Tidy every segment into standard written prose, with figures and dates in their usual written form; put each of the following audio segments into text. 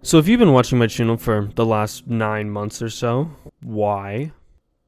So if you've been watching my channel for the last 9 months or so, why?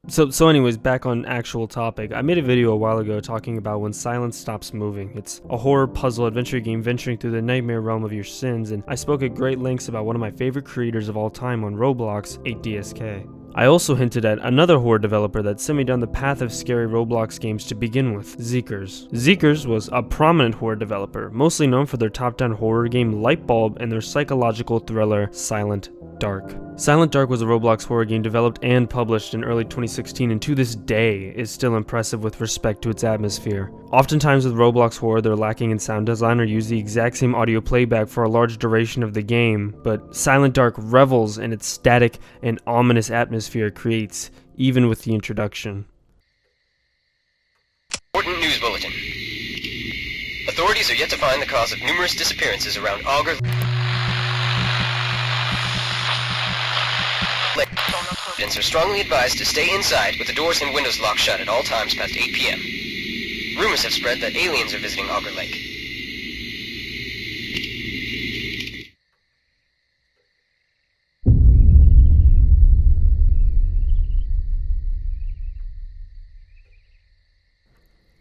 So anyways, back on actual topic, I made a video a while ago talking about when silence stops moving. It's a horror puzzle adventure game venturing through the nightmare realm of your sins, and I spoke at great lengths about one of my favorite creators of all time on Roblox, 8DSK. I also hinted at another horror developer that sent me down the path of scary Roblox games to begin with, Zeekerss. Zeekerss was a prominent horror developer, mostly known for their top-down horror game Lightbulb and their psychological thriller Silent Dark. Silent Dark was a Roblox horror game developed and published in early 2016 and to this day is still impressive with respect to its atmosphere. Oftentimes with Roblox horror they're lacking in sound design or use the exact same audio playback for a large duration of the game, but Silent Dark revels in its static and ominous atmosphere it creates, even with the introduction. Important news bulletin. Authorities are yet to find the cause of numerous disappearances around Augur Lake. Residents are strongly advised to stay inside with the doors and windows locked shut at all times past 8 p.m. Rumors have spread that aliens are visiting Augur Lake.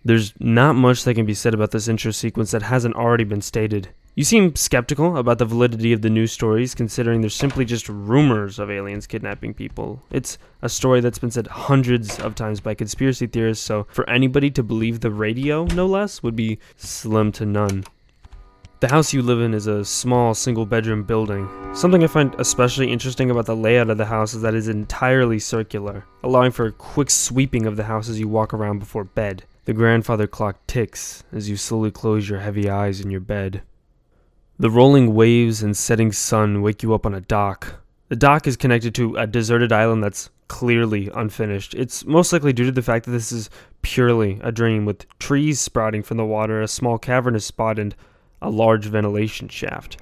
There's not much that can be said about this intro sequence that hasn't already been stated. You seem skeptical about the validity of the news stories, considering they're simply just rumors of aliens kidnapping people. It's a story that's been said hundreds of times by conspiracy theorists, so for anybody to believe the radio, no less, would be slim to none. The house you live in is a small single-bedroom building. Something I find especially interesting about the layout of the house is that it's entirely circular, allowing for a quick sweeping of the house as you walk around before bed. The grandfather clock ticks as you slowly close your heavy eyes in your bed. The rolling waves and setting sun wake you up on a dock. The dock is connected to a deserted island that's clearly unfinished. It's most likely due to the fact that this is purely a dream, with trees sprouting from the water, a small cavernous spot, and a large ventilation shaft.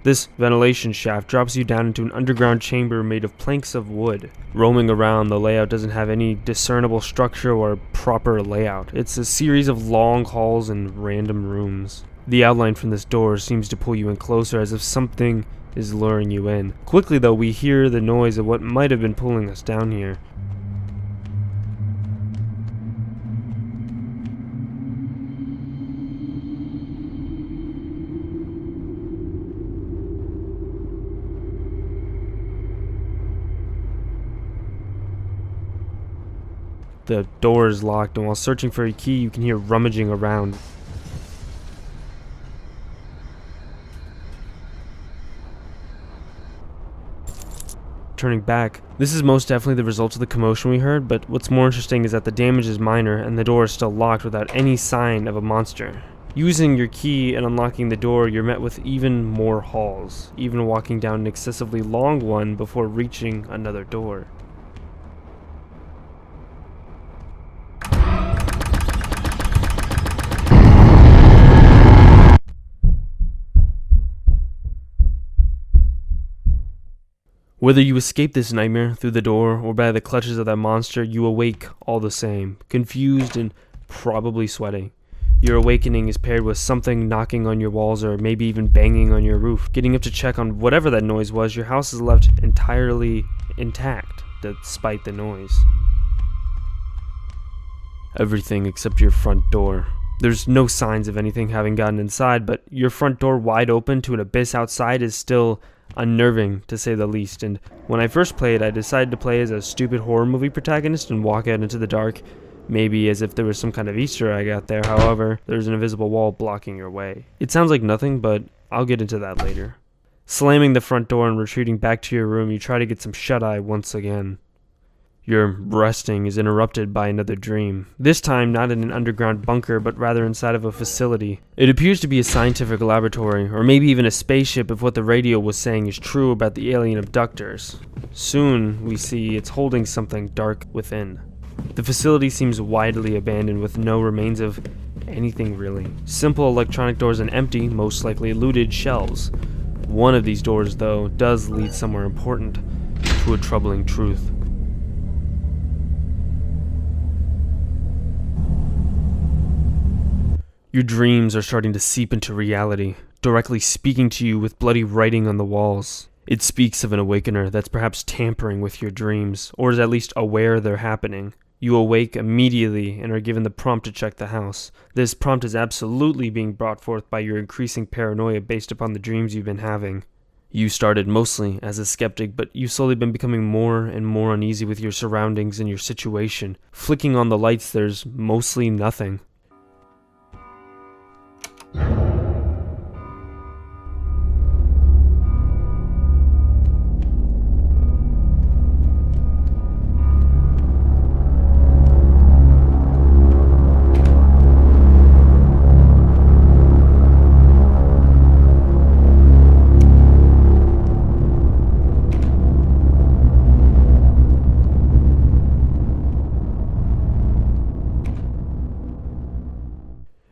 This ventilation shaft drops you down into an underground chamber made of planks of wood. Roaming around, the layout doesn't have any discernible structure or proper layout. It's a series of long halls and random rooms. The outline from this door seems to pull you in closer, as if something is luring you in. Quickly though, we hear the noise of what might have been pulling us down here. The door is locked, and while searching for a key, you can hear rummaging around. Turning back, this is most definitely the result of the commotion we heard, but what's more interesting is that the damage is minor and the door is still locked without any sign of a monster. Using your key and unlocking the door, you're met with even more halls, even walking down an excessively long one before reaching another door. Whether you escape this nightmare through the door or by the clutches of that monster, you awake all the same, confused and probably sweating. Your awakening is paired with something knocking on your walls or maybe even banging on your roof. Getting up to check on whatever that noise was, your house is left entirely intact, despite the noise. Everything except your front door. There's no signs of anything having gotten inside, but your front door wide open to an abyss outside is still unnerving, to say the least. And when I first played, I decided to play as a stupid horror movie protagonist and walk out into the dark, maybe as if there was some kind of Easter egg out there. However, there's an invisible wall blocking your way. It sounds like nothing, but I'll get into that later. Slamming the front door and retreating back to your room, you try to get some shut-eye once again. Your resting is interrupted by another dream, this time not in an underground bunker, but rather inside of a facility. It appears to be a scientific laboratory, or maybe even a spaceship if what the radio was saying is true about the alien abductors. Soon, we see it's holding something dark within. The facility seems widely abandoned with no remains of anything really. Simple electronic doors and empty, most likely looted shelves. One of these doors, though, does lead somewhere important, to a troubling truth. Your dreams are starting to seep into reality, directly speaking to you with bloody writing on the walls. It speaks of an awakener that's perhaps tampering with your dreams, or is at least aware they're happening. You awake immediately and are given the prompt to check the house. This prompt is absolutely being brought forth by your increasing paranoia based upon the dreams you've been having. You started mostly as a skeptic, but you've slowly been becoming more and more uneasy with your surroundings and your situation. Flicking on the lights, there's mostly nothing.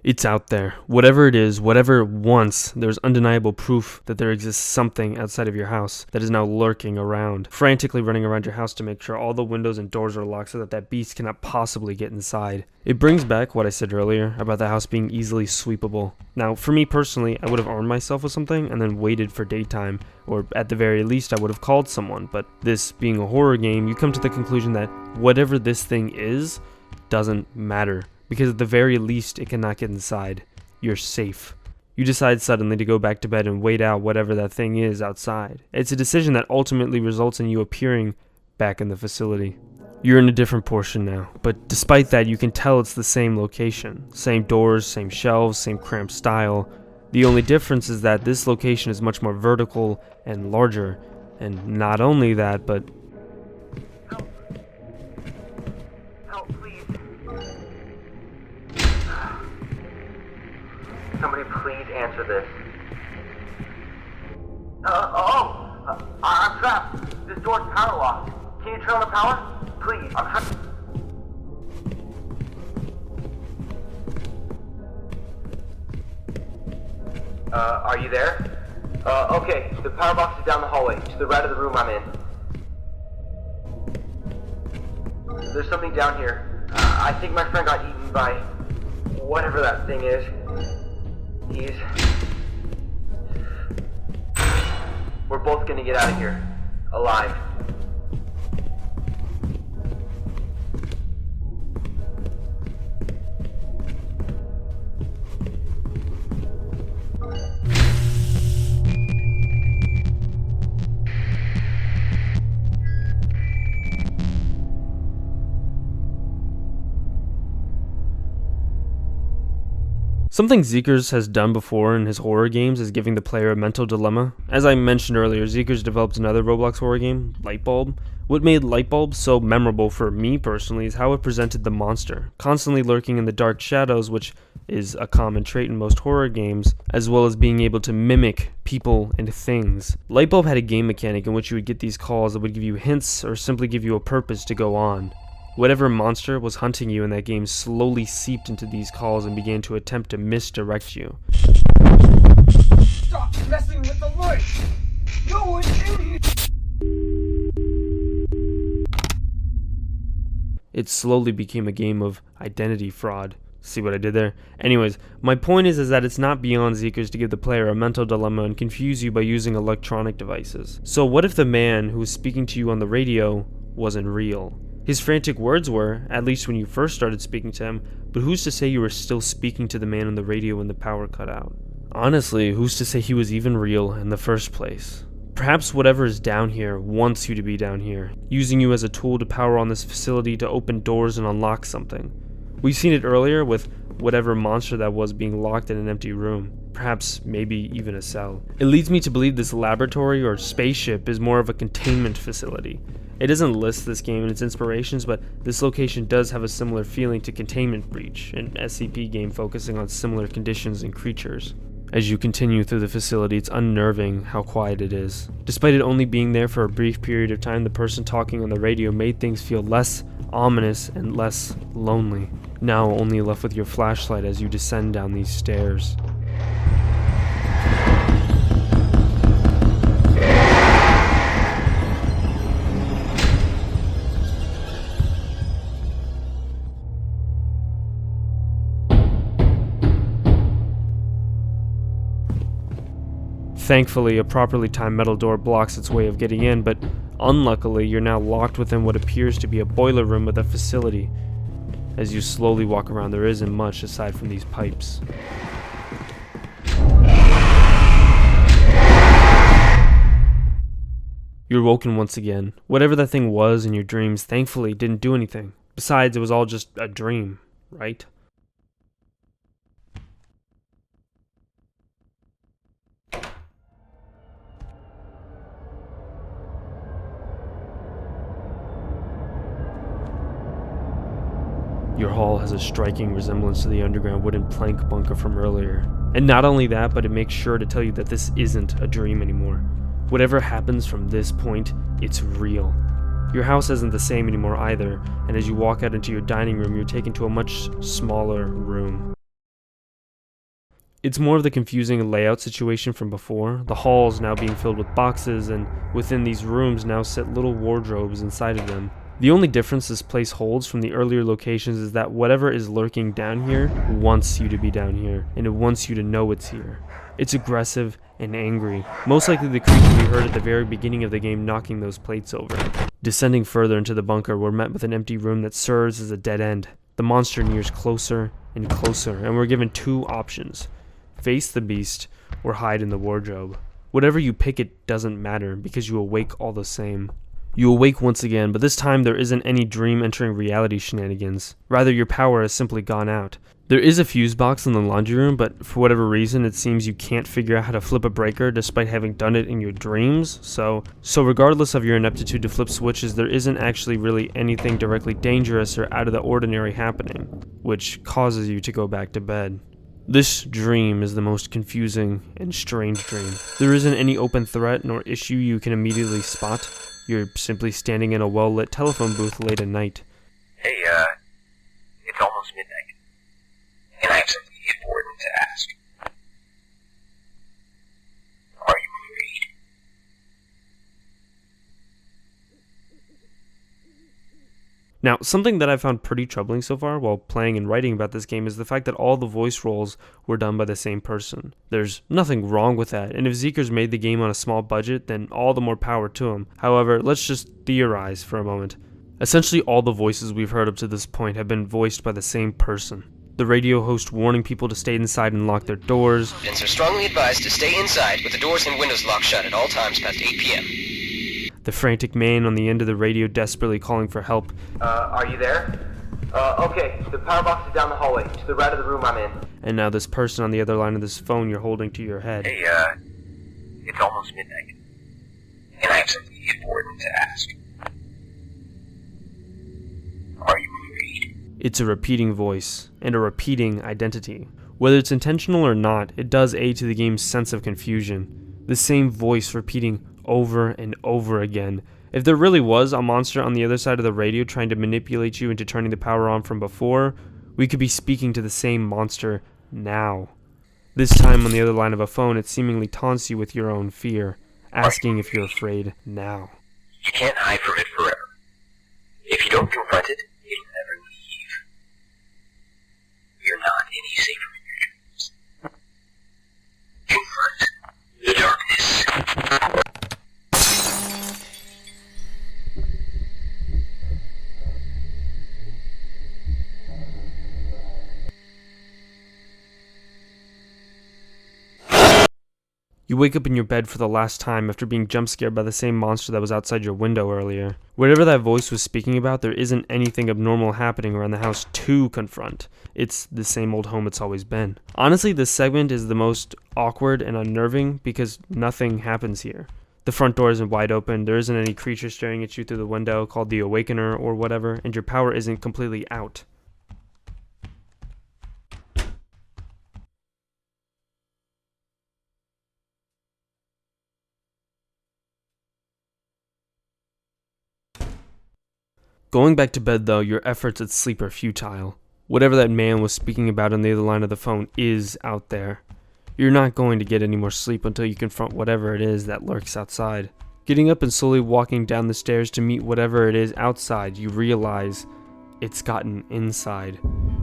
It's out there. Whatever it is, whatever it wants, there's undeniable proof that there exists something outside of your house that is now lurking around, frantically running around your house to make sure all the windows and doors are locked so that that beast cannot possibly get inside. It brings back what I said earlier about the house being easily sweepable. Now, for me personally, I would have armed myself with something and then waited for daytime, or at the very least I would have called someone, but this being a horror game, you come to the conclusion that whatever this thing is, doesn't matter. Because at the very least, it cannot get inside. You're safe. You decide suddenly to go back to bed and wait out whatever that thing is outside. It's a decision that ultimately results in you appearing back in the facility. You're in a different portion now, but despite that, you can tell it's the same location. Same doors, same shelves, same cramped style. The only difference is that this location is much more vertical and larger. And not only that, but somebody please answer this. I'm trapped. This door's power locked. Can you turn on the power? Please, I'm trapped. Are you there? Okay, the power box is down the hallway, to the right of the room I'm in. There's something down here. I think my friend got eaten by whatever that thing is. We're both gonna get out of here, alive. something Zeekerss has done before in his horror games is giving the player a mental dilemma. As I mentioned earlier, Zeekerss developed another Roblox horror game, Lightbulb. What made Lightbulb so memorable for me personally is how it presented the monster, constantly lurking in the dark shadows, which is a common trait in most horror games, as well as being able to mimic people and things. Lightbulb had a game mechanic in which you would get these calls that would give you hints or simply give you a purpose to go on. Whatever monster was hunting you in that game slowly seeped into these calls and began to attempt to misdirect you. Stop messing with the lights! No one's in here! It slowly became a game of identity fraud. See what I did there? Anyways, my point is that it's not beyond Zeekerss to give the player a mental dilemma and confuse you by using electronic devices. So what if the man who was speaking to you on the radio wasn't real? His frantic words were, at least when you first started speaking to him, but who's to say you were still speaking to the man on the radio when the power cut out? Honestly, who's to say he was even real in the first place? Perhaps whatever is down here wants you to be down here, using you as a tool to power on this facility to open doors and unlock something. We've seen it earlier with whatever monster that was being locked in an empty room. Perhaps maybe even a cell. It leads me to believe this laboratory or spaceship is more of a containment facility. It doesn't list this game and its inspirations, but this location does have a similar feeling to Containment Breach, an SCP game focusing on similar conditions and creatures. As you continue through the facility, it's unnerving how quiet it is. Despite it only being there for a brief period of time, the person talking on the radio made things feel less ominous and less lonely. Now only left with your flashlight as you descend down these stairs. Thankfully, a properly timed metal door blocks its way of getting in, but unluckily, you're now locked within what appears to be a boiler room of the facility. As you slowly walk around, there isn't much aside from these pipes. You're woken once again. Whatever that thing was in your dreams, thankfully, didn't do anything. Besides, it was all just a dream, right? Your hall has a striking resemblance to the underground wooden plank bunker from earlier. And not only that, but it makes sure to tell you that this isn't a dream anymore. Whatever happens from this point, it's real. Your house isn't the same anymore either, and as you walk out into your dining room, you're taken to a much smaller room. It's more of the confusing layout situation from before, the halls now being filled with boxes, and within these rooms now sit little wardrobes inside of them. The only difference this place holds from the earlier locations is that whatever is lurking down here wants you to be down here, and it wants you to know it's here. It's aggressive and angry, most likely the creature we heard at the very beginning of the game knocking those plates over. Descending further into the bunker, we're met with an empty room that serves as a dead end. The monster nears closer and closer, and we're given two options: face the beast or hide in the wardrobe. Whatever you pick, it doesn't matter because you awake all the same. You awake once again, but this time there isn't any dream entering reality shenanigans. Rather, your power has simply gone out. There is a fuse box in the laundry room, but for whatever reason, it seems you can't figure out how to flip a breaker despite having done it in your dreams. So regardless of your ineptitude to flip switches, there isn't actually really anything directly dangerous or out of the ordinary happening, which causes you to go back to bed. This dream is the most confusing and strange dream. There isn't any open threat nor issue you can immediately spot. You're simply standing in a well-lit telephone booth late at night. Hey, it's almost midnight, and I have something important to ask. Are you afraid? Now, something that I found pretty troubling so far while playing and writing about this game is the fact that all the voice roles were done by the same person. There's nothing wrong with that, and if Zeekerss made the game on a small budget, then all the more power to him. However, let's just theorize for a moment. Essentially, all the voices we've heard up to this point have been voiced by the same person. The radio host warning people to stay inside and lock their doors. Residents are strongly advised to stay inside with the doors and windows locked shut at all times past 8 p.m. The frantic man on the end of the radio desperately calling for help. Are you there? Okay, the power box is down the hallway, to the right of the room I'm in. And now this person on the other line of this phone you're holding to your head. Hey, it's almost midnight, and I have something important to ask. Are you afraid? It's a repeating voice, and a repeating identity. Whether it's intentional or not, it does aid to the game's sense of confusion. The same voice repeating over and over again. If there really was a monster on the other side of the radio trying to manipulate you into turning the power on from before, we could be speaking to the same monster now. This time on the other line of a phone, it seemingly taunts you with your own fear, asking if you're afraid now. You can't hide from it forever. If you don't confront it, it'll never leave. You're not any safer in your dreams. Confront the darkness. You wake up in your bed for the last time after being jump scared by the same monster that was outside your window earlier. Whatever that voice was speaking about, there isn't anything abnormal happening around the house to confront. It's the same old home it's always been. Honestly, this segment is the most awkward and unnerving because nothing happens here. The front door isn't wide open, there isn't any creature staring at you through the window called the Awakener or whatever, and your power isn't completely out. Going back to bed though, your efforts at sleep are futile. Whatever that man was speaking about on the other line of the phone is out there. You're not going to get any more sleep until you confront whatever it is that lurks outside. Getting up and slowly walking down the stairs to meet whatever it is outside, you realize it's gotten inside.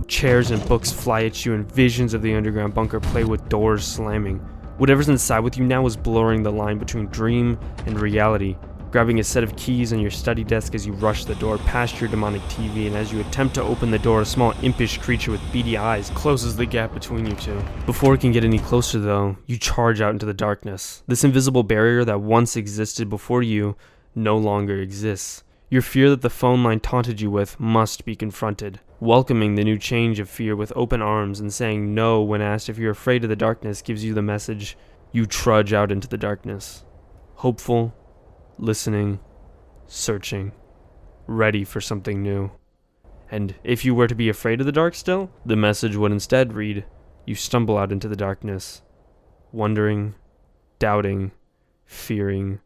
Chairs and books fly at you and visions of the underground bunker play with doors slamming. Whatever's inside with you now is blurring the line between dream and reality, grabbing a set of keys on your study desk as you rush the door past your demonic TV, and as you attempt to open the door, a small impish creature with beady eyes closes the gap between you two. Before it can get any closer though, you charge out into the darkness. This invisible barrier that once existed before you no longer exists. Your fear that the phone line taunted you with must be confronted. Welcoming the new change of fear with open arms and saying no when asked if you're afraid of the darkness gives you the message. You trudge out into the darkness. Hopeful, listening, searching, ready for something new. And if you were to be afraid of the dark still, the message would instead read, you stumble out into the darkness, wondering, doubting, fearing,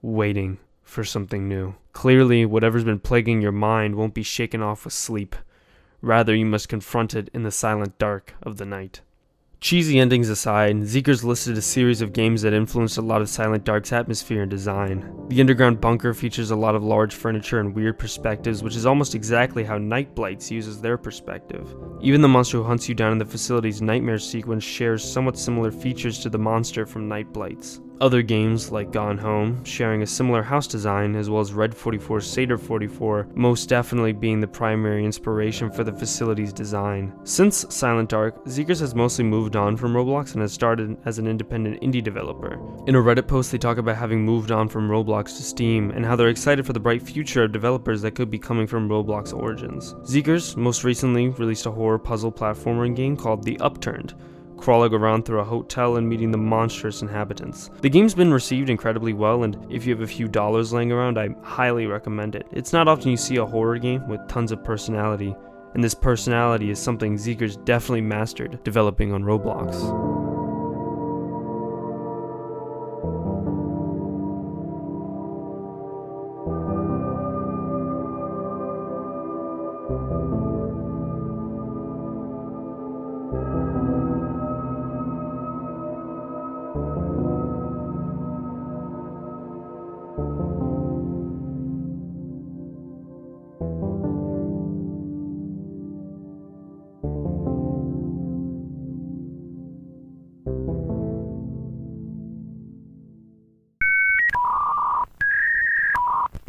waiting for something new. Clearly, whatever's been plaguing your mind won't be shaken off with sleep. Rather, you must confront it in the silent dark of the night. Cheesy endings aside, Zeekerss listed a series of games that influenced a lot of Silent Dark's atmosphere and design. The underground bunker features a lot of large furniture and weird perspectives, which is almost exactly how Nightblights uses their perspective. Even the monster who hunts you down in the facility's nightmare sequence shares somewhat similar features to the monster from Nightblights. Other games, like Gone Home, sharing a similar house design, as well as Red 44 Seder 44, most definitely being the primary inspiration for the facility's design. Since Silent Dark, Zeekerss has mostly moved on from Roblox and has started as an independent indie developer. In a Reddit post, they talk about having moved on from Roblox to Steam, and how they're excited for the bright future of developers that could be coming from Roblox origins. Zeekerss most recently released a horror puzzle platformer game called The Upturned, crawling around through a hotel and meeting the monstrous inhabitants. The game's been received incredibly well, and if you have a few dollars laying around, I highly recommend it. It's not often you see a horror game with tons of personality, and this personality is something Zeekerss definitely mastered developing on Roblox.